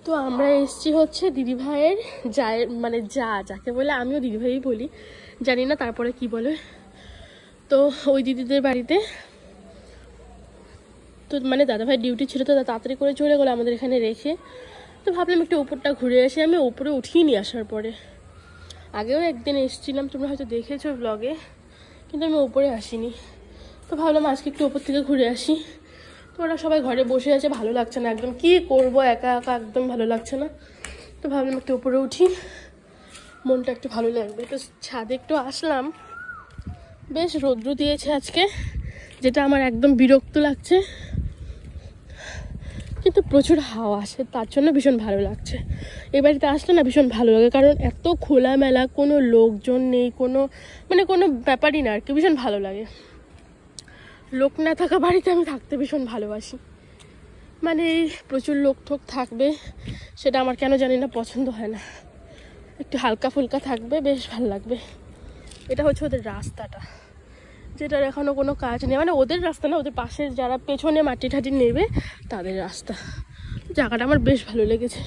তো আমরা এসছি হচ্ছে দিদিভাইয়ের জায়ের মানে যাকে বলে, আমিও দিদিভাই বলি, জানি না তারপরে কি বলে। তো ওই দিদিদের বাড়িতে তো মানে দাদাভাই ডিউটি ছিল, তো তাড়াতাড়ি করে চলে গেলো আমাদের এখানে রেখে। তো ভাবলাম একটু উপরটা ঘুরে আসি। আমি উপরে উঠিয়ে নিয়ে আসার পরে, আগেও একদিন এসেছিলাম, তোমরা হয়তো দেখেছো ব্লগে, কিন্তু আমি উপরে আসিনি। তো ভাবলাম আজকে একটু উপর থেকে ঘুরে আসি। তো ওরা সবাই ঘরে বসে আছে, ভালো লাগছে না একদম, কি করব একা একা, একদম ভালো লাগছে না। তো ভাবলাম একটু উপরে উঠি, মনটা একটু ভালো লাগবে। তো ছাদে একটু আসলাম, বেশ রৌদ্র দিয়েছে আজকে, যেটা আমার একদম বিরক্ত লাগছে, কিন্তু প্রচুর হাওয়া আসে, তার জন্য ভীষণ ভালো লাগছে। এই বাড়িতে আসলে না ভীষণ ভালো লাগে, কারণ এত খোলামেলা, কোনো লোকজন নেই, কোনো মানে কোনো ব্যাপারই না আর কি, ভীষণ ভালো লাগে। লোক না থাকা বাড়িতে আমি থাকতে ভীষণ ভালোবাসি, মানে এই প্রচুর লোক ঠোক থাকবে সেটা আমার কেন জানি না পছন্দ হয় না। একটু হালকা ফুলকা থাকবে, বেশ ভালো লাগবে। এটা হচ্ছে ওদের রাস্তাটা, যেটার এখনও কোনো কাজ নেই, মানে ওদের রাস্তা না, ওদের পাশের যারা পেছনে মাটি ঠাটি নেবে তাদের রাস্তা। জায়গাটা আমার বেশ ভালো লেগেছে।